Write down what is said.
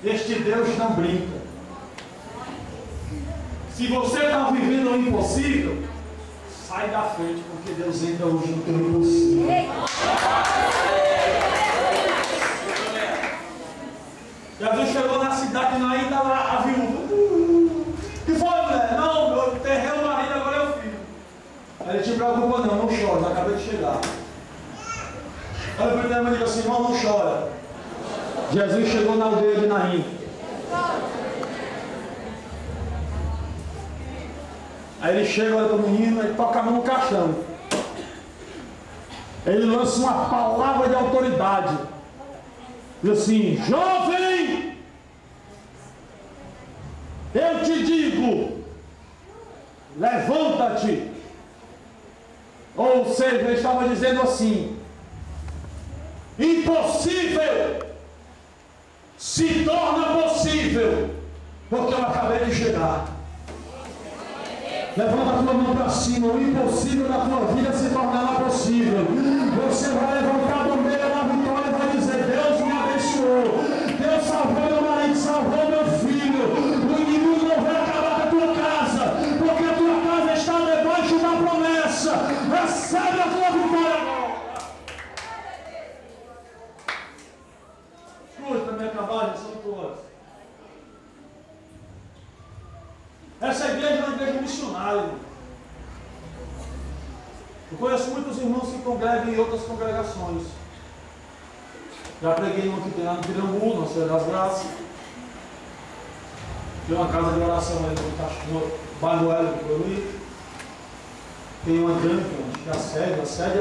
Este Deus não brinca. Se você está vivendo o impossível, sai da frente, porque Deus entra hoje no teu impossível. Jesus chegou na cidade e ainda lá a viúva. Que foi, mulher? Não, eu enterrei o marido, agora é o filho. Aí ele: te preocupa não chora, acabei de chegar. Olha para o irmão e diga assim: irmão, não chora. Jesus chegou na aldeia de Naim. Aí ele chega, olha para o menino, ele toca a mão no caixão. Ele lança uma palavra de autoridade. Diz assim: jovem, eu te digo, levanta-te. Ou seja, ele estava dizendo assim: impossível se torna possível, porque eu acabei de chegar. Levanta a tua mão para cima. O impossível da tua vida se tornará possível. Você vai levantar do meio da vitória e vai dizer: Deus me abençoou, Deus salvou meu marido, salvou meu filho. O inimigo não vai acabar com a tua casa, porque a tua casa está debaixo da promessa. Recebe a tua vitória agora. Escuta, minha cavalo, são todas. Essa igreja é uma igreja missionária, irmão. Eu conheço muitos irmãos que congregam em outras congregações. Já preguei uma que tem lá no Pirambu, na Cidade das Graças. Tem uma casa de oração ali no bairro Hélio do Piauí. Tem uma grande, a sede